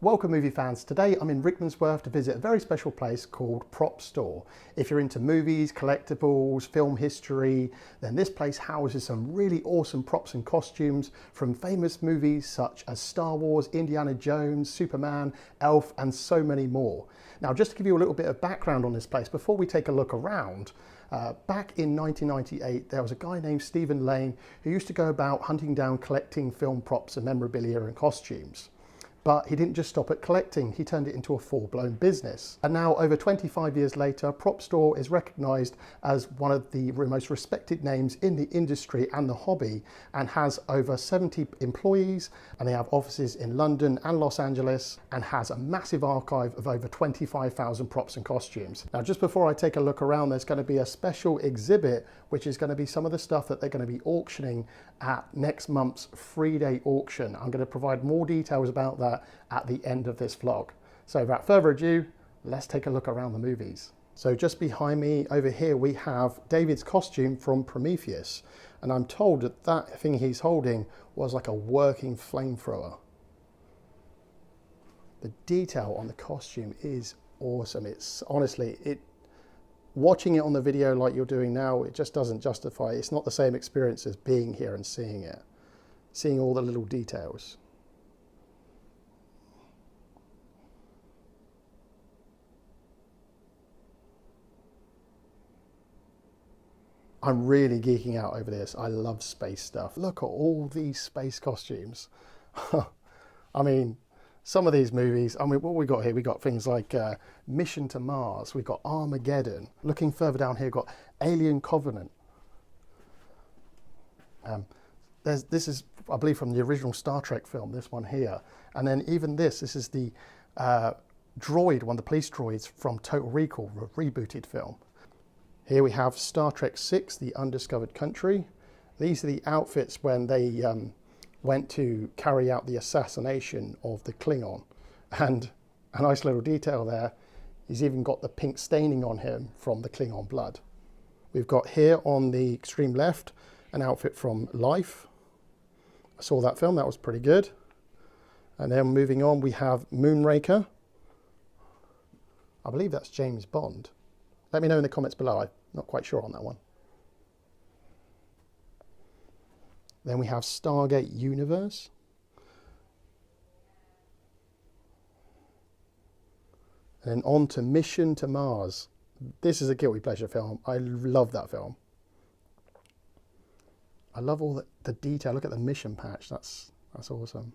Welcome movie fans. Today I'm in Rickmansworth to visit a very special place called PROPSTORE. If you're into movies, collectibles, film history, then this place houses some really awesome props and costumes from famous movies such as Star Wars, Indiana Jones, Superman, Elf, and so many more. Now, just to give you a little bit of background on this place before we take a look around, back in 1998, there was a guy named Stephen Lane who used to go about hunting down collecting film props and memorabilia and costumes. But he didn't just stop at collecting, he turned it into a full-blown business. And now, over 25 years later, PROPSTORE is recognised as one of the most respected names in the industry and the hobby, and has over 70 employees, and they have offices in London and Los Angeles, and has a massive archive of over 25,000 props and costumes. Now, just before I take a look around, there's going to be a special exhibit, which is going to be some of the stuff that they're going to be auctioning at next month's 3-day auction. I'm going to provide more details about that at the end of this vlog. So without further ado, let's take a look around the movies. So just behind me over here we have David's costume from Prometheus, and I'm told that that thing he's holding was like a working flamethrower. The detail on the costume is awesome. It's honestly, watching it on the video like you're doing now, it just doesn't justify. It's not the same experience as being here and seeing it, seeing all the little details. I'm really geeking out over this. I love space stuff. Look at all these space costumes. I mean, some of these movies, I mean, what we got here, we got things like Mission to Mars, we've got Armageddon. Looking further down here, we've got Alien Covenant. This is, I believe, from the original Star Trek film, this one here. And then even this is the droid, one of the police droids from Total Recall, a rebooted film. Here we have Star Trek VI, The Undiscovered Country. These are the outfits when they went to carry out the assassination of the Klingon. And a nice little detail there, he's even got the pink staining on him from the Klingon blood. We've got here on the extreme left, an outfit from Life. I saw that film, that was pretty good. And then moving on, we have Moonraker. I believe that's James Bond. Let me know in the comments below, I'm not quite sure on that one. Then we have Stargate Universe. And then on to Mission to Mars. This is a guilty pleasure film. I love that film. I love all the detail. Look at the mission patch. That's awesome.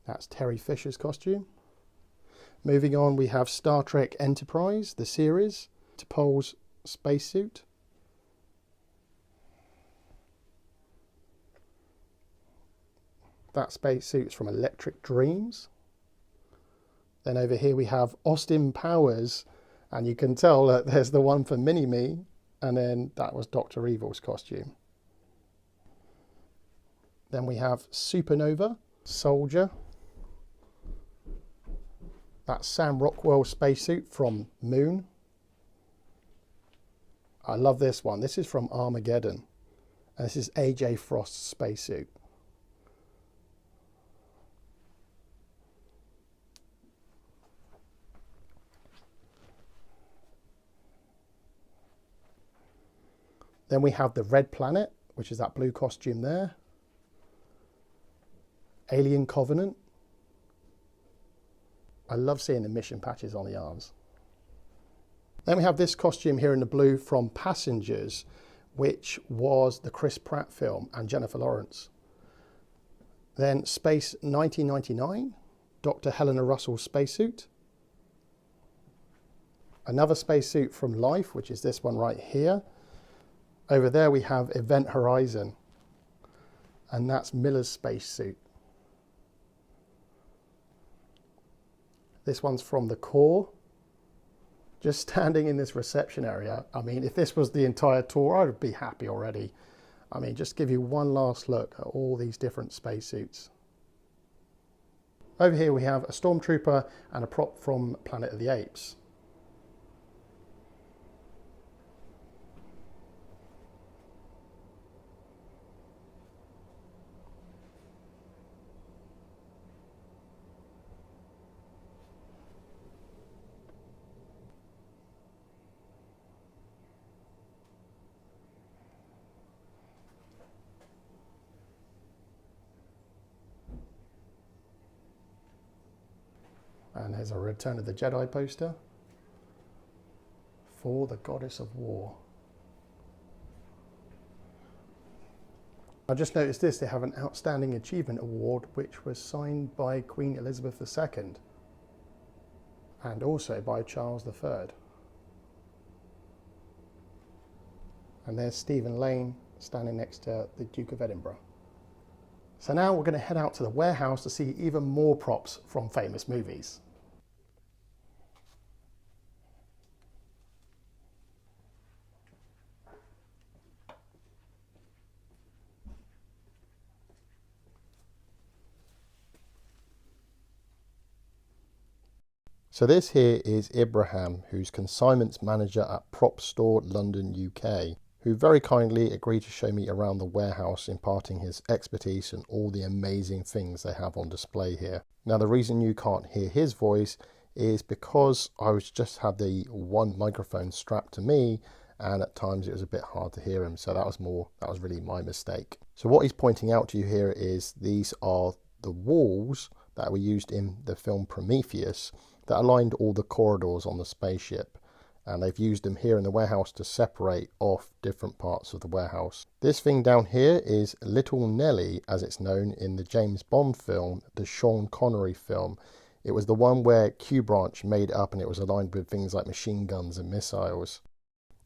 That's Terry Fisher's costume. Moving on, we have Star Trek Enterprise, the series. T'Pol's spacesuit. That spacesuit's from Electric Dreams. Then over here we have Austin Powers, and you can tell that there's the one for Mini-Me, and then that was Dr. Evil's costume. Then we have Supernova, Soldier. That's Sam Rockwell's spacesuit from Moon. I love this one. This is from Armageddon. And this is AJ Frost's spacesuit. Then we have the Red Planet, which is that blue costume there. Alien Covenant. I love seeing the mission patches on the arms. Then we have this costume here in the blue from Passengers, which was the Chris Pratt film, and Jennifer Lawrence. Then Space 1999, Dr. Helena Russell's spacesuit. Another spacesuit from Life, which is this one right here. Over there we have Event Horizon, and that's Miller's spacesuit. This one's from the Core. Just standing in this reception area, I mean, if this was the entire tour, I would be happy already. I mean, just give you one last look at all these different spacesuits. Over here we have a Stormtrooper and a prop from Planet of the Apes. And there's a Return of the Jedi poster for the Goddess of War. I just noticed this, they have an Outstanding Achievement Award which was signed by Queen Elizabeth II and also by Charles III. And there's Stephen Lane standing next to the Duke of Edinburgh. So now we're going to head out to the warehouse to see even more props from famous movies. So this here is Ibrahim, who's consignments manager at PROPSTORE London, UK, who very kindly agreed to show me around the warehouse, imparting his expertise and all the amazing things they have on display here. Now the reason you can't hear his voice is because I just had the one microphone strapped to me, and at times it was a bit hard to hear him, so that was really my mistake. So what he's pointing out to you here is these are the walls that were used in the film Prometheus that aligned all the corridors on the spaceship, and they've used them here in the warehouse to separate off different parts of the warehouse. This thing down here is Little Nelly, as it's known in the James Bond film, the Sean Connery film. It was the one where Q Branch made it up and it was aligned with things like machine guns and missiles.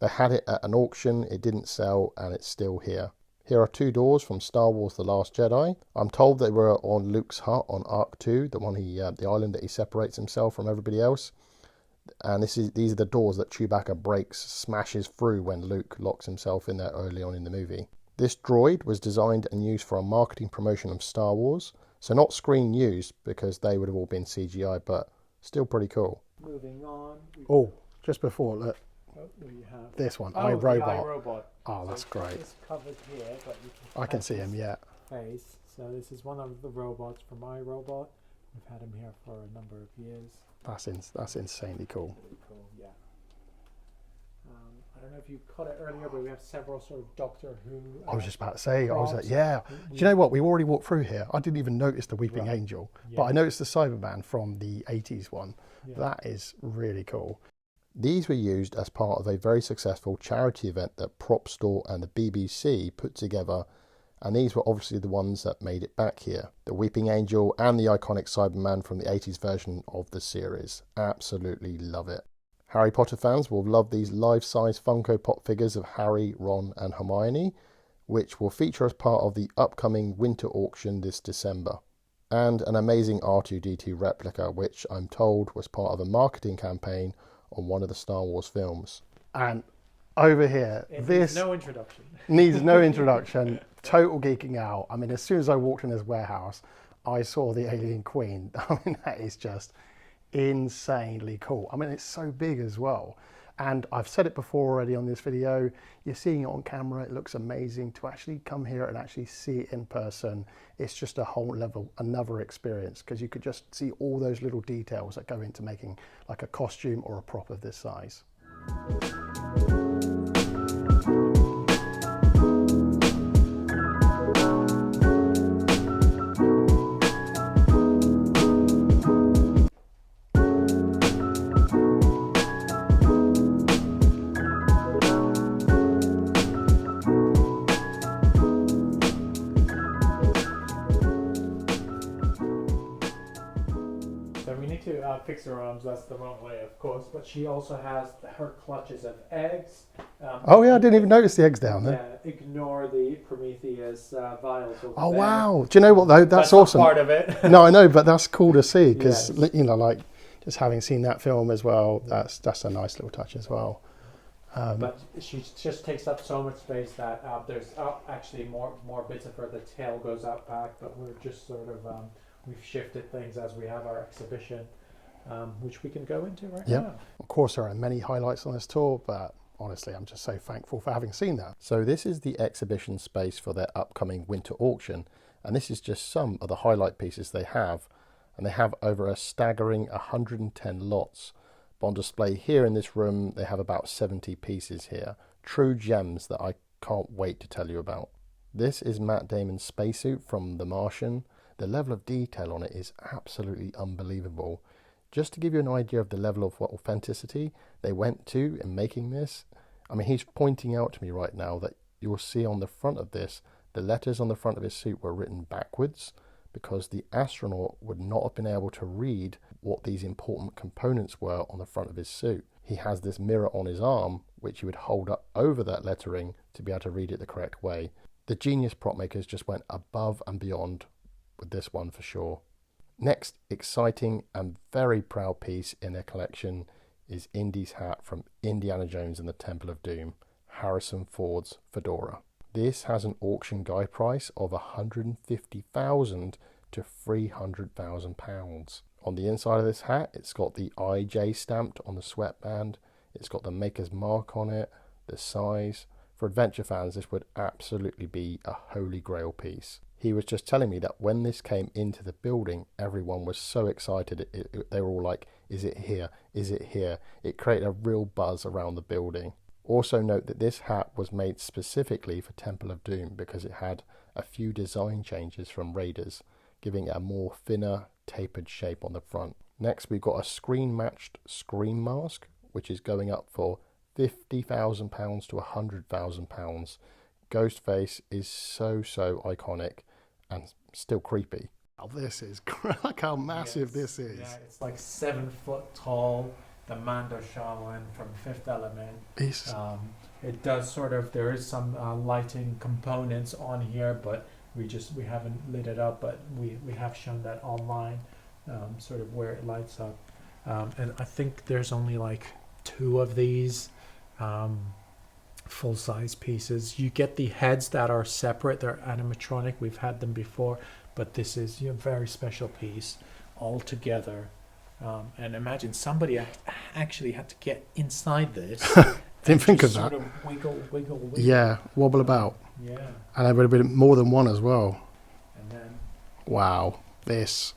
They had it at an auction, it didn't sell, and it's still here. Here are two doors from Star Wars The Last Jedi. I'm told they were on Luke's hut on Arc 2, the island that he separates himself from everybody else. And these are the doors that Chewbacca breaks, smashes through when Luke locks himself in there early on in the movie. This droid was designed and used for a marketing promotion of Star Wars. So not screen used, because they would have all been CGI, but still pretty cool. Moving on. Oh, just before, look. Oh, you have This one, the iRobot. iRobot. Oh, that's great. It's covered here, but you I can see him, yeah. Face. So this is one of the robots from iRobot. We've had him here for a number of years. That's insanely cool. Really cool, yeah. I don't know if you caught it earlier, but we have several sort of Doctor Who. I was just about to say, props. yeah. Do you know what? We already walked through here. I didn't even notice the Weeping Angel, Yeah. but I noticed the Cyberman from the 80s one. Yeah. That is really cool. These were used as part of a very successful charity event that PropStore and the BBC put together, and these were obviously the ones that made it back here. The Weeping Angel and the iconic Cyberman from the 80s version of the series. Absolutely love it. Harry Potter fans will love these life-size Funko Pop figures of Harry, Ron and Hermione, which will feature as part of the upcoming winter auction this December. And an amazing R2-D2 replica, which I'm told was part of a marketing campaign on one of the Star Wars films. And over here, this needs no introduction. Needs no introduction. Total geeking out. I mean, as soon as I walked in this warehouse, I saw the Alien Queen. I mean, that is just insanely cool. I mean, it's so big as well. And I've said it before already on this video, you're seeing it on camera, it looks amazing. To actually come here and actually see it in person, it's just a whole level, another experience, because you could just see all those little details that go into making like a costume or a prop of this size. Fix her arms, that's the wrong way, of course, but she also has her clutches of eggs. Oh yeah, I didn't even notice the eggs down there. Yeah, ignore the Prometheus vials over Oh there. Wow, do you know what though, that's awesome. Part of it. No, I know, but that's cool to see, because Yes. you know, like just having seen that film as well, that's a nice little touch as well. But she just takes up so much space that there's actually more bits of her. The tail goes out back, but we're just sort of we've shifted things as we have our exhibition, which we can go into right now. Of course, there are many highlights on this tour, but honestly, I'm just so thankful for having seen that. So this is the exhibition space for their upcoming winter auction, and this is just some of the highlight pieces they have, and they have over a staggering 110 lots. But on display here in this room, they have about 70 pieces here, true gems that I can't wait to tell you about. This is Matt Damon's spacesuit from The Martian. The level of detail on it is absolutely unbelievable. Just to give you an idea of the level of what authenticity they went to in making this, I mean, he's pointing out to me right now that you'll see on the front of this, the letters on the front of his suit were written backwards because the astronaut would not have been able to read what these important components were on the front of his suit. He has this mirror on his arm, which he would hold up over that lettering to be able to read it the correct way. The genius prop makers just went above and beyond with this one for sure. Next exciting and very proud piece in their collection is Indy's hat from Indiana Jones and the Temple of Doom, Harrison Ford's fedora. This has an auction guide price of £150,000 to £300,000. On the inside of this hat, it's got the IJ stamped on the sweatband, it's got the maker's mark on it, the size. For adventure fans, this would absolutely be a holy grail piece. He was just telling me that when this came into the building, everyone was so excited. They were all like, is it here? Is it here? It created a real buzz around the building. Also note that this hat was made specifically for Temple of Doom because it had a few design changes from Raiders, giving it a more thinner, tapered shape on the front. Next, we've got a screen-matched Scream mask, which is going up for £50,000 to £100,000. Ghostface is so iconic and still creepy. Oh, this is look how massive this is. Yeah, it's like 7 foot tall. The Mando Shaolin from Fifth Element. It does sort of, there is some lighting components on here, but we haven't lit it up, but we have shown that online, sort of where it lights up. And I think there's only like 2 of these full-size pieces. You get the heads that are separate, they're animatronic, we've had them before, but this is a very special piece all together. And imagine somebody actually had to get inside this. Didn't think of that. Sort of wiggle. Yeah, wobble about. Yeah. And there would have been more than one as well. And then wow, this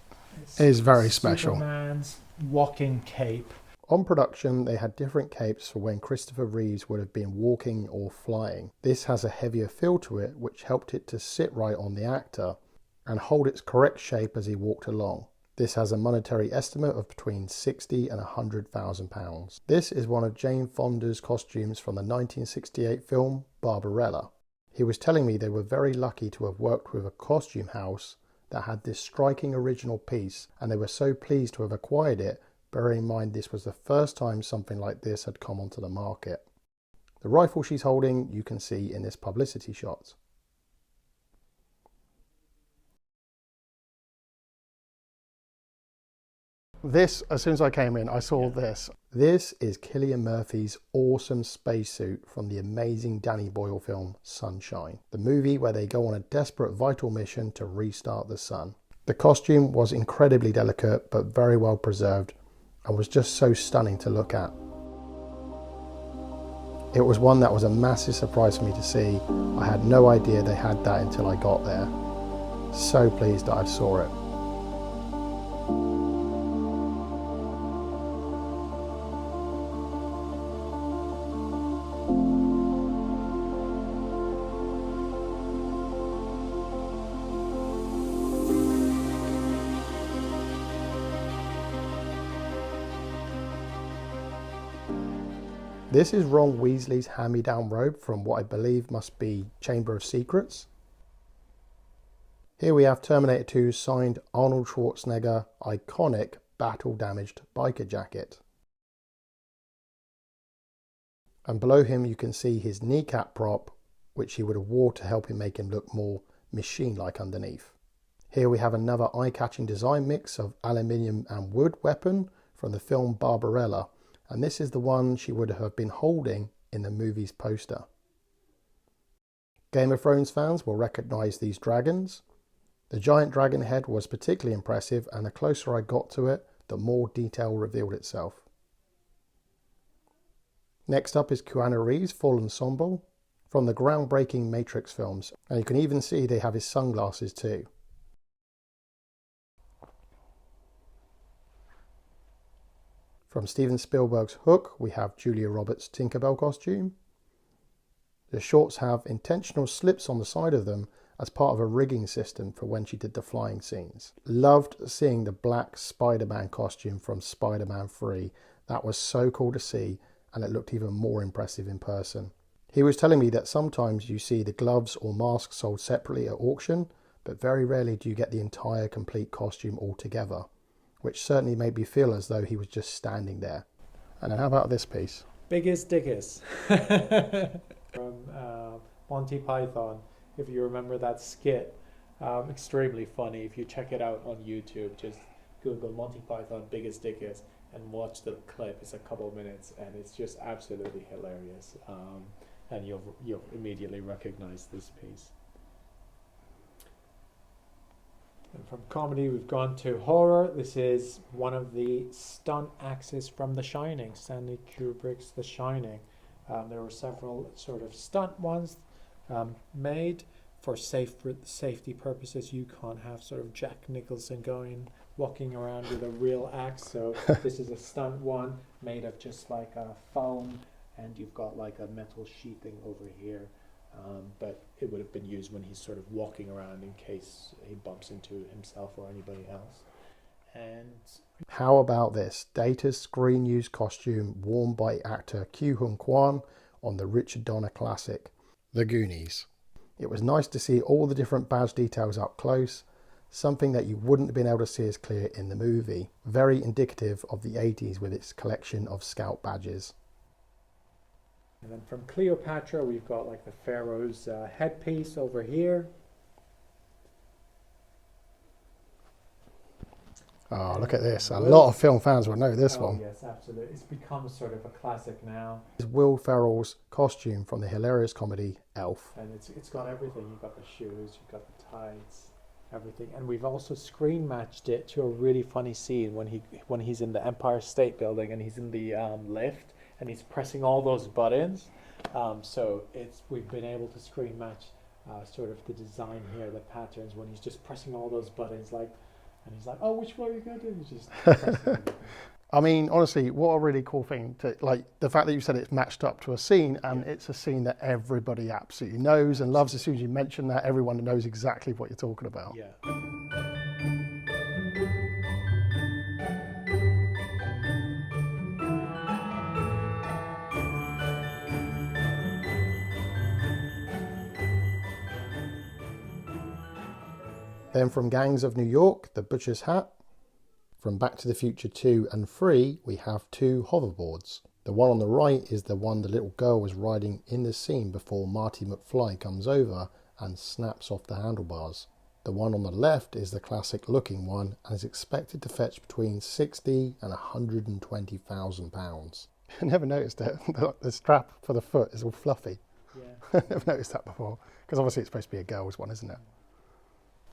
is very special. Superman's walking cape. On production, they had different capes for when Christopher Reeves would have been walking or flying. This has a heavier feel to it, which helped it to sit right on the actor and hold its correct shape as he walked along. This has a monetary estimate of between £60,000 and £100,000. This is one of Jane Fonda's costumes from the 1968 film Barbarella. He was telling me they were very lucky to have worked with a costume house that had this striking original piece, and they were so pleased to have acquired it, bearing in mind this was the first time something like this had come onto the market. The rifle she's holding you can see in this publicity shot. This, as soon as I came in, I saw this. This is Cillian Murphy's awesome spacesuit from the amazing Danny Boyle film Sunshine, the movie where they go on a desperate vital mission to restart the sun. The costume was incredibly delicate but very well preserved and was just so stunning to look at. It was one that was a massive surprise for me to see. I had no idea they had that until I got there. So pleased that I saw it. This is Ron Weasley's hand-me-down robe from what I believe must be Chamber of Secrets. Here we have Terminator 2 signed Arnold Schwarzenegger iconic battle-damaged biker jacket. And below him you can see his kneecap prop, which he would have wore to help him make him look more machine-like underneath. Here we have another eye-catching design mix of aluminium and wood weapon from the film Barbarella. And this is the one she would have been holding in the movie's poster. Game of Thrones fans will recognise these dragons. The giant dragon head was particularly impressive, and the closer I got to it, the more detail revealed itself. Next up is Keanu Reeves' full ensemble from the groundbreaking Matrix films, and you can even see they have his sunglasses too. From Steven Spielberg's Hook, we have Julia Roberts' Tinkerbell costume. The shorts have intentional slips on the side of them, as part of a rigging system for when she did the flying scenes. Loved seeing the black Spider-Man costume from Spider-Man 3. That was so cool to see, and it looked even more impressive in person. He was telling me that sometimes you see the gloves or masks sold separately at auction, but very rarely do you get the entire complete costume all together, which certainly made me feel as though he was just standing there. And then how about this piece? Biggest Dickus from Monty Python. If you remember that skit, extremely funny. If you check it out on YouTube, just Google Monty Python Biggest Dickus and watch the clip. It's a couple of minutes and it's just absolutely hilarious. And you'll immediately recognize this piece. And from comedy, we've gone to horror. This is one of the stunt axes from The Shining, Stanley Kubrick's The Shining. There were several sort of stunt ones made for safety purposes. You can't have sort of Jack Nicholson walking around with a real axe. So this is a stunt one made of just like a foam, and you've got like a metal sheathing over here. But it would have been used when he's sort of walking around in case he bumps into himself or anybody else. And how about this? Data's screen use costume worn by actor Ke Huy Quan on the Richard Donner classic, The Goonies. It was nice to see all the different badge details up close, something that you wouldn't have been able to see as clear in the movie. Very indicative of the 80s with its collection of scout badges. And then from Cleopatra, we've got like the Pharaoh's headpiece over here. Oh, look at this. A lot of film fans will know this one. Yes, absolutely. It's become sort of a classic now. It's Will Ferrell's costume from the hilarious comedy Elf. And it's got everything. You've got the shoes, you've got the tights, everything. And we've also screen matched it to a really funny scene when he's in the Empire State Building and he's in the lift. And he's pressing all those buttons. So we've been able to screen match sort of the design here, the patterns, when he's just pressing all those buttons, and he's like, oh, which one are you going to do? He's just pressing everything. I mean, honestly, what a really cool thing to, like, the fact that you said it's matched up to a scene, and it's a scene that everybody absolutely knows and loves. As soon as you mention that, everyone knows exactly what you're talking about. Yeah. Then from Gangs of New York, the Butcher's Hat. From Back to the Future 2 and 3, we have two hoverboards. The one on the right is the one the little girl was riding in the scene before Marty McFly comes over and snaps off the handlebars. The one on the left is the classic looking one and is expected to fetch between £60,000 and £120,000. I never noticed it. The strap for the foot is all fluffy. Yeah. I've never noticed that before, because obviously it's supposed to be a girl's one, isn't it?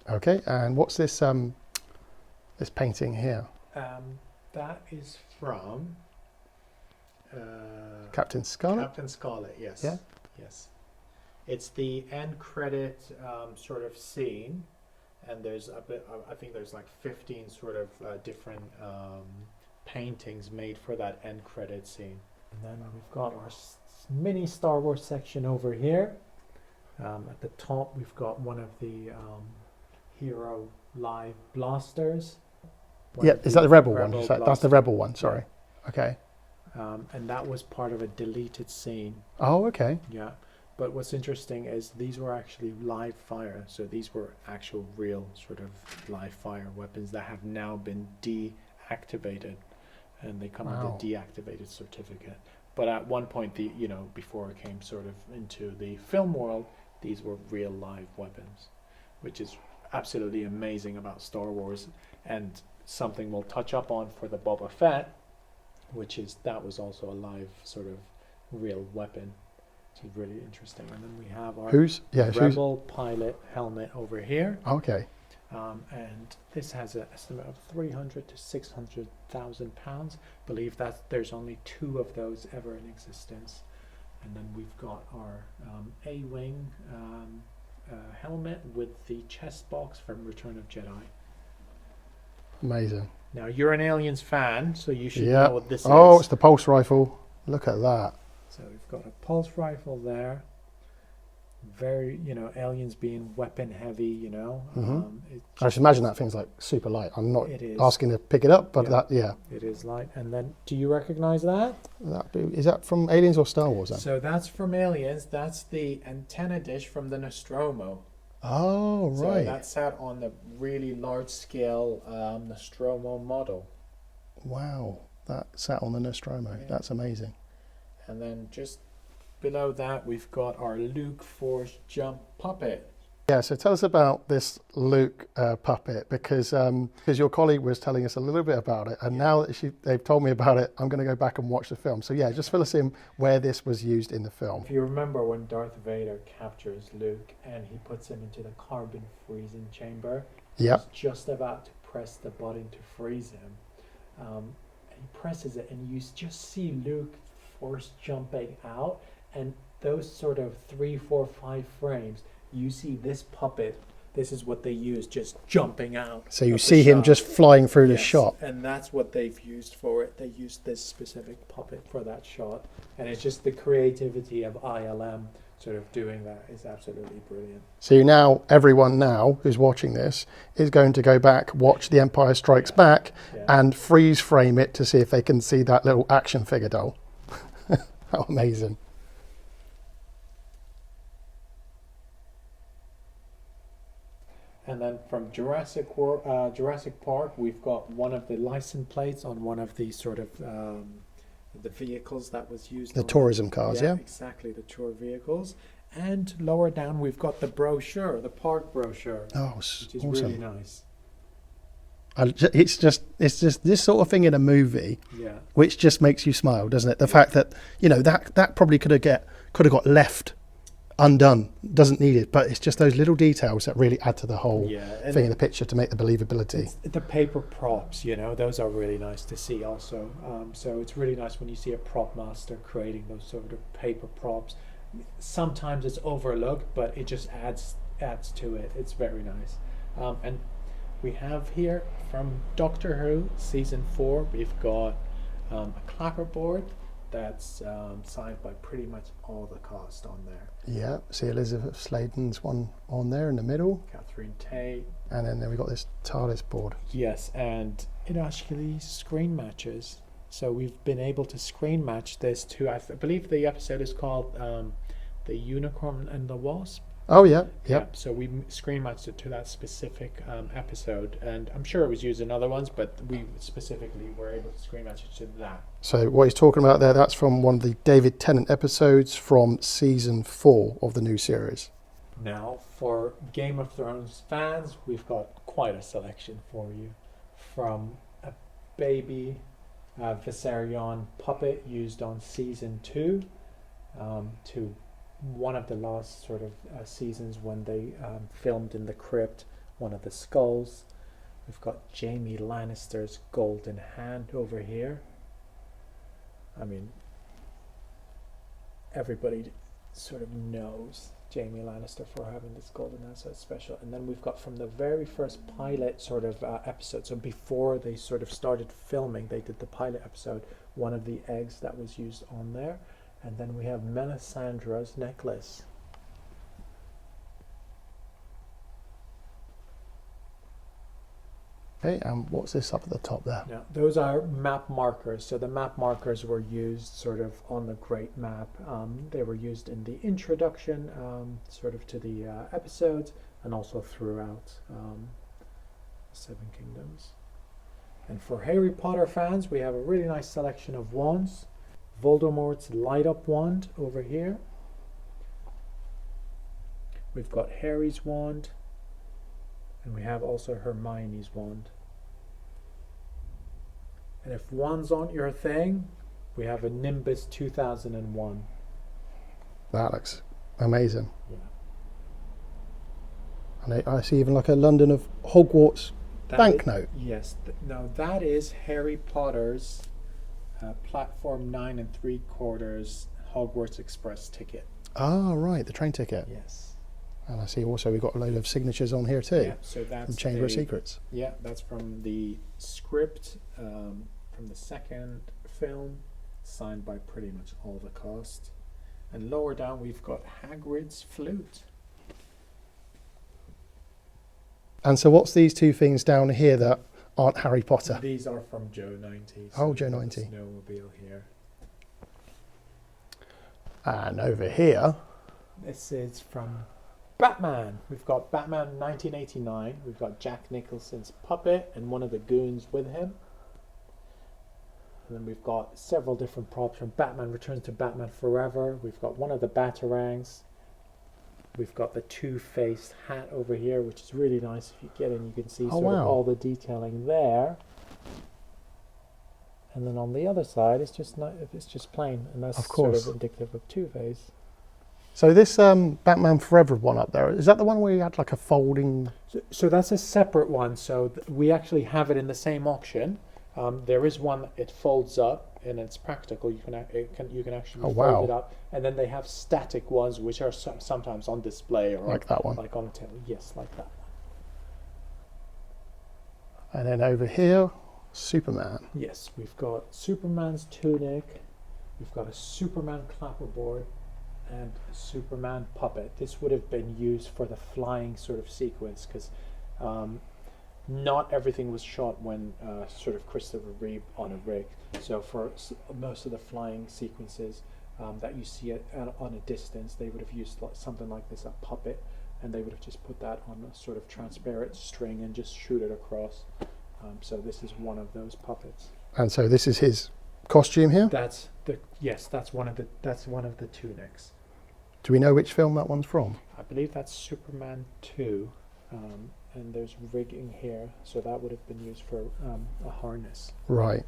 Okay, and what's this this painting here? That is from Captain Scarlet? Captain Scarlet, yes. Yeah? Yes. It's the end credit sort of scene, and there's I think there's like 15 sort of different paintings made for that end credit scene. And then we've got our mini Star Wars section over here. At the top, we've got one of the Hero Live blasters. Yeah, is that the Rebel one? That's the Rebel one, sorry. Yeah. Okay. And that was part of a deleted scene. Oh, okay. Yeah. But what's interesting is these were actually live fire. So these were actual real sort of live fire weapons that have now been deactivated. And they come with a deactivated certificate. But at one point, before it came sort of into the film world, these were real live weapons, which is absolutely amazing about Star Wars, and something we'll touch up on for the Boba Fett, that was also a live sort of real weapon. Which is really interesting. And then we have our Rebel pilot helmet over here. Okay. And this has an estimate of £300,000 to £600,000. Believe that there's only 2 of those ever in existence. And then we've got our A-wing helmet with the chest box from Return of Jedi. Amazing. Now you're an Aliens fan, so you should know what this is. Oh, it's the pulse rifle. Look at that. So we've got a pulse rifle there. very, aliens being weapon heavy, I just imagine that thing's like super light. I'm not It is. asking to pick it up, but Yeah. It is light. And then, do you recognize that? Is that from Aliens or Star Wars then? So that's from Aliens. That's the antenna dish from the Nostromo. Oh, So right. that sat on the really large scale Nostromo model. Wow, that sat on the Nostromo. Yeah. That's amazing. And then just below that, we've got our Luke Force Jump puppet. Yeah, so tell us about this Luke puppet, because your colleague was telling us a little bit about it, and now that they've told me about it, I'm going to go back and watch the film. So yeah, just fill us in where this was used in the film. If you remember when Darth Vader captures Luke and he puts him into the carbon freezing chamber, Yeah. he's just about to press the button to freeze him. And he presses it, and you just see Luke force jumping out, and those sort of 3, 4, 5 frames, you see this puppet. This is what they use, just jumping out. So you see him just flying through the Yes, shot. and that's what they've used for it. They used this specific puppet for that shot, and it's just the creativity of ILM sort of doing that is absolutely brilliant. So now everyone now who's watching this is going to go back, watch The Empire Strikes Back, and freeze frame it to see if they can see that little action figure doll. How amazing. And then from Jurassic Park, we've got one of the license plates on one of the sort of the vehicles that was used. The tourism cars, yeah? Exactly, the tour vehicles. And lower down, we've got the brochure, the park brochure, which is awesome. really nice. It's just this sort of thing in a movie, which just makes you smile, doesn't it? The fact that that probably could have got left undone, doesn't need it, but it's just those little details that really add to the whole thing in the picture to make the believability. The paper props, those are really nice to see also. So it's really nice when you see a prop master creating those sort of paper props. Sometimes it's overlooked, but it just adds to it. It's very nice. And we have here from Doctor Who season 4, we've got a clapperboard that's signed by pretty much all the cast on there. Yeah, see Elizabeth Sladen's one on there in the middle. Catherine Tate. And then we've got this TARDIS board. Yes, and it actually screen matches. So we've been able to screen match this to, I believe the episode is called The Unicorn and the Wasp. Oh, yeah. Yep. So we screen matched it to that specific episode, and I'm sure it was used in other ones, but we specifically were able to screen match it to that. So what he's talking about there, that's from one of the David Tennant episodes from season 4 of the new series. Now, for Game of Thrones fans, we've got quite a selection for you. From a baby Viserion puppet used on season 2 to one of the last sort of seasons when they filmed in the crypt, one of the skulls. We've got Jaime Lannister's golden hand over here. I mean, everybody sort of knows Jaime Lannister for having this golden hand, so it's special. And then we've got from the very first pilot sort of episode, so before they sort of started filming, they did the pilot episode, one of the eggs that was used on there. And then we have Melisandre's necklace. Okay, and what's this up at the top there? Now, those are map markers. So the map markers were used sort of on the Great Map. They were used in the introduction sort of to the episodes, and also throughout Seven Kingdoms. And for Harry Potter fans, we have a really nice selection of wands. Voldemort's light up wand over here. We've got Harry's wand, and we have also Hermione's wand. And if wands aren't your thing, we have a Nimbus 2001. That looks amazing. Yeah. And I see even like a London of Hogwarts banknote. Yes. Now that is Harry Potter's platform 9 3/4 Hogwarts Express ticket. Ah, right, the train ticket. Yes. And I see also we've got a load of signatures on here too. Yeah, so that's from Chamber of Secrets. Yeah, that's from the script from the second film, signed by pretty much all the cast. And lower down we've got Hagrid's flute. And so what's these two things down here that aren't Harry Potter? These are from Joe 90. Oh, Joe 90. Snowmobile here. And over here, This is from Batman. We've got Batman 1989. We've got Jack Nicholson's puppet and one of the goons with him. And then we've got several different props from Batman Returns to Batman Forever. We've got one of the Batarangs. We've got the two-faced hat over here, which is really nice. If you get in, you can see of all the detailing there. And then on the other side, it's just plain, and that's sort of indicative of Two-Face. So this Batman Forever one up there, is that the one where you had like a folding? So that's a separate one. So we actually have it in the same auction. There is one that it folds up and it's practical. You can actually fold it up, and then they have static ones which are sometimes on display or like that one, like on a table. Yes, like that one. And then over here, Superman. Yes, we've got Superman's tunic. We've got a Superman clapperboard and a Superman puppet. This would have been used for the flying sort of sequence because. Not everything was shot when sort of Christopher Reeve on a rig. So for most of the flying sequences that you see on a distance, they would have used something like this, a puppet, and they would have just put that on a sort of transparent string and just shoot it across. So this is one of those puppets. And so this is his costume here? That's one of the tunics. Do we know which film that one's from? I believe that's Superman 2. And there's rigging here, so that would have been used for a harness. Right.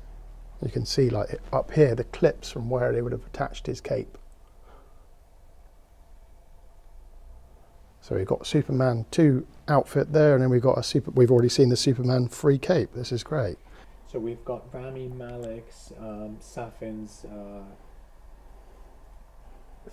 You can see like up here the clips from where they would have attached his cape. So we've got Superman 2 outfit there, and then we've got we've already seen the Superman 3 cape. This is great. So we've got Rami Malek's, Safin's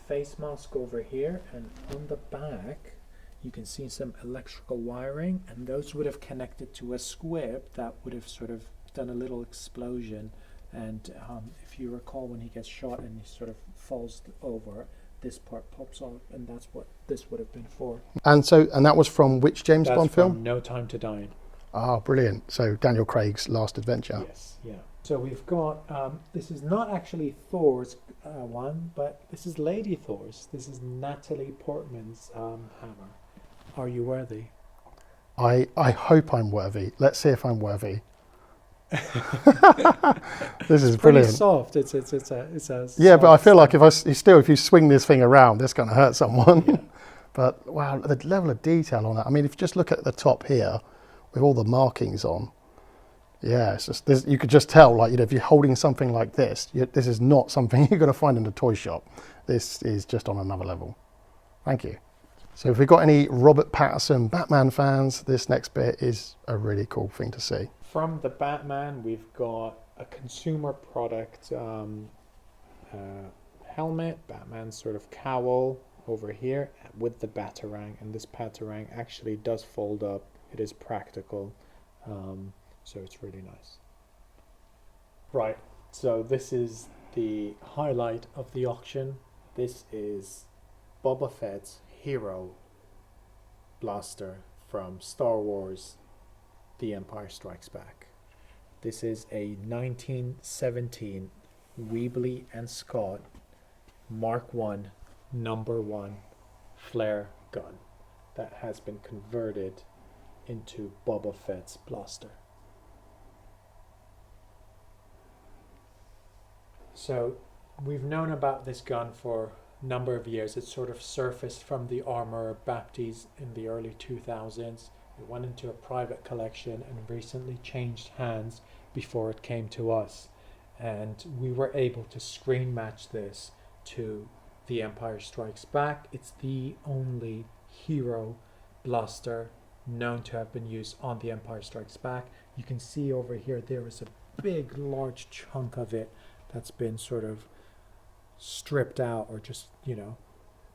face mask over here, and on the back you can see some electrical wiring, and those would have connected to a squib that would have sort of done a little explosion. And if you recall, when he gets shot and he sort of falls over, this part pops off, and that's what this would have been for. And that was from which James Bond film? No Time to Die. Ah, brilliant. So Daniel Craig's last adventure. Yes, yeah. So we've got, this is not actually Thor's one, but this is Lady Thor's. This is Natalie Portman's hammer. Are you worthy? I hope I'm worthy. Let's see if I'm worthy. This is brilliant. Pretty soft. It's a yeah, but I feel like if you swing this thing around, it's going to hurt someone. Yeah. But wow, the level of detail on that. I mean, if you just look at the top here with all the markings on, yeah, it's just you could just tell, like, if you're holding something like this, this is not something you're going to find in a toy shop. This is just on another level. Thank you. So if we've got any Robert Pattinson Batman fans, this next bit is a really cool thing to see. From the Batman, we've got a consumer product helmet, Batman's sort of cowl over here with the Batarang, and this Batarang actually does fold up. It is practical, so it's really nice. Right, so this is the highlight of the auction. This is Boba Fett's Hero blaster from Star Wars The Empire Strikes Back. This is a 1917 Weebly and Scott Mark I number 1 flare gun that has been converted into Boba Fett's blaster. So we've known about this gun for number of years. It sort of surfaced from the Armor Baptiste in the early 2000s. It went into a private collection and recently changed hands before it came to us, and we were able to screen match this to The Empire Strikes Back. It's the only hero blaster known to have been used on The Empire Strikes Back. You can see over here there is a big large chunk of it that's been sort of stripped out, or just,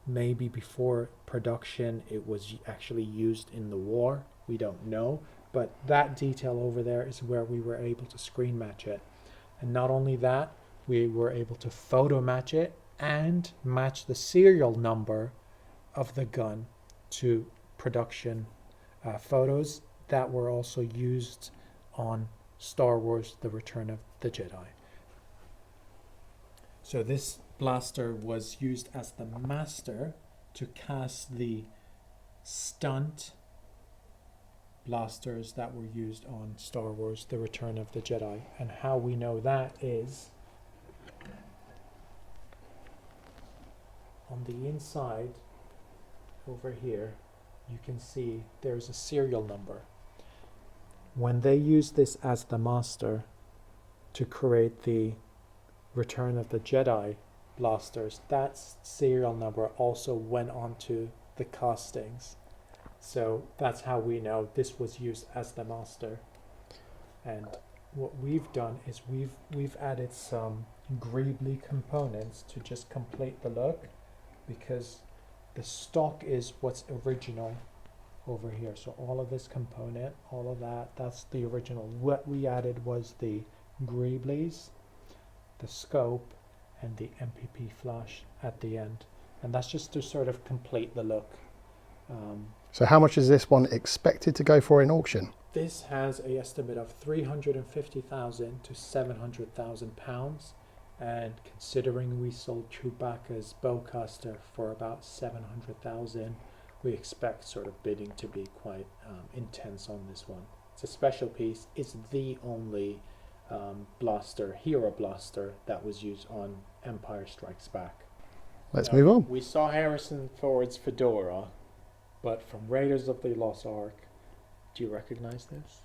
maybe before production it was actually used in the war. We don't know, but that detail over there is where we were able to screen match it. And not only that, we were able to photo match it and match the serial number of the gun to production photos that were also used on Star Wars: The Return of the Jedi. So this blaster was used as the master to cast the stunt blasters that were used on Star Wars: The Return of the Jedi. And how we know that is on the inside over here, you can see there's a serial number. When they used this as the master to create the Return of the Jedi blasters, that serial number also went onto the castings. So that's how we know this was used as the master. And what we've done is we've added some greebly components to just complete the look, because the stock is what's original over here. So all of this component, all of that, that's the original. What we added was the greeblies, the scope, and the MPP flash at the end. And that's just to sort of complete the look. So how much is this one expected to go for in auction? This has an estimate of 350,000 to 700,000 pounds. And considering we sold Chewbacca's bowcaster for about 700,000, we expect sort of bidding to be quite intense on this one. It's a special piece. It's the only hero blaster that was used on Empire Strikes Back. Let's move on. We saw Harrison Ford's fedora, but from Raiders of the Lost Ark, do you recognize this?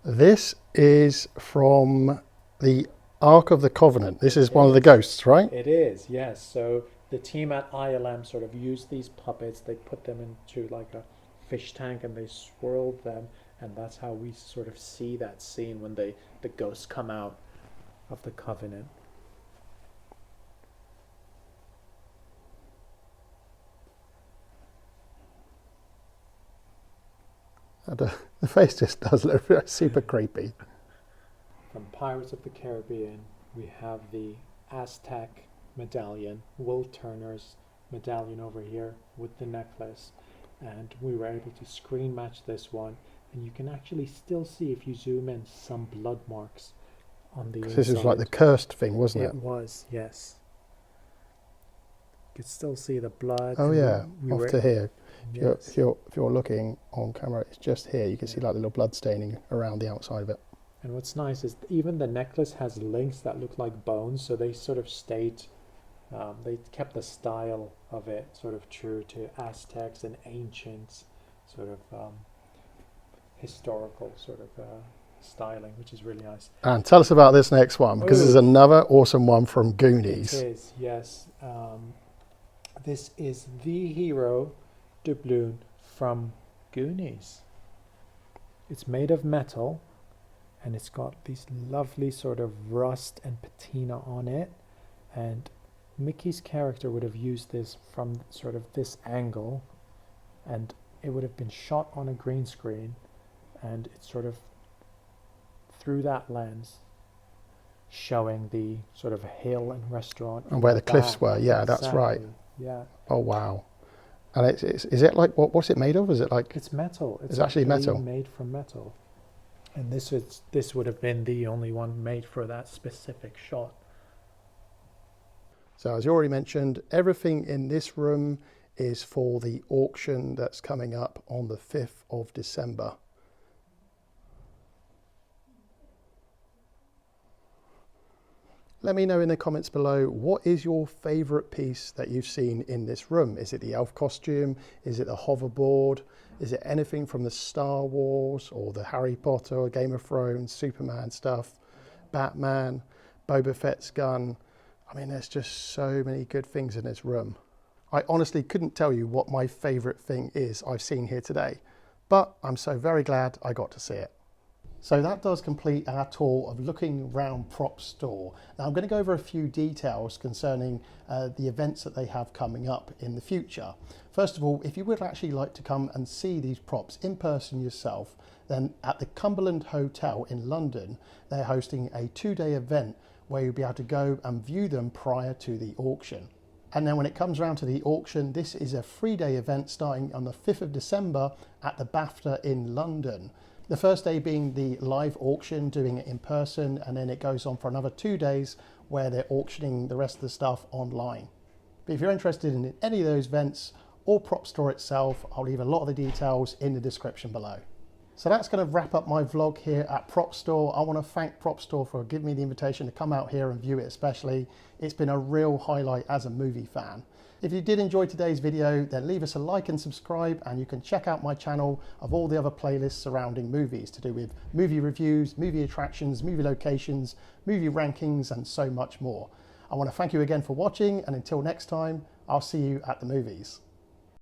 This is from the Ark of the Covenant. This is one of the ghosts, right? It is, yes. So the team at ILM sort of used these puppets. They put them into like a fish tank and they swirled them, and that's how we sort of see that scene when the ghosts come out of the Covenant. The face just does look super creepy. From Pirates of the Caribbean, we have the Aztec medallion, Will Turner's medallion over here with the necklace, and we were able to screen match this one, and you can actually still see, if you zoom in, some blood marks on the inside. This is like the cursed thing, wasn't it? It was, yes. You could still see the blood. Oh yeah, off to here. Yes. If you're looking on camera, it's just here. You can see like the little blood staining around the outside of it. And what's nice is even the necklace has links that look like bones, so they sort of stayed, they kept the style of it sort of true to Aztecs and ancients, sort of historical sort of styling, which is really nice. And tell us about this next one, because this is another awesome one from Goonies. It is, yes. This is the hero doubloon from Goonies. It's made of metal, and it's got these lovely sort of rust and patina on it, and Mickey's character would have used this from sort of this angle, and it would have been shot on a green screen, and it's sort of through that lens showing the sort of hill and restaurant and where the cliffs were. Yeah, that's right. Yeah. Oh wow. And is it like, what's it made of? Is it like, it's metal? It's actually metal, made from metal. And this would have been the only one made for that specific shot. So as you already mentioned, everything in this room is for the auction that's coming up on the 5th of December. Let me know in the comments below, what is your favourite piece that you've seen in this room? Is it the elf costume? Is it the hoverboard? Is it anything from the Star Wars or the Harry Potter or Game of Thrones, Superman stuff, Batman, Boba Fett's gun? I mean, there's just so many good things in this room. I honestly couldn't tell you what my favourite thing is I've seen here today, but I'm so very glad I got to see it. So that does complete our tour of looking around PROPSTORE. Now I'm going to go over a few details concerning the events that they have coming up in the future. First of all, if you would actually like to come and see these props in person yourself, then at the Cumberland Hotel in London, they're hosting a 2-day event where you'll be able to go and view them prior to the auction. And then when it comes around to the auction, this is a 3-day event starting on the 5th of December at the BAFTA in London. The first day being the live auction, doing it in person, and then it goes on for another 2 days where they're auctioning the rest of the stuff online. But if you're interested in any of those events or PROPSTORE itself, I'll leave a lot of the details in the description below. So that's going to wrap up my vlog here at PROPSTORE. I want to thank PROPSTORE for giving me the invitation to come out here and view it especially. It's been a real highlight as a movie fan. If you did enjoy today's video, then leave us a like and subscribe, and you can check out my channel of all the other playlists surrounding movies to do with movie reviews, movie attractions, movie locations, movie rankings, and so much more. I want to thank you again for watching, and until next time, I'll see you at the movies.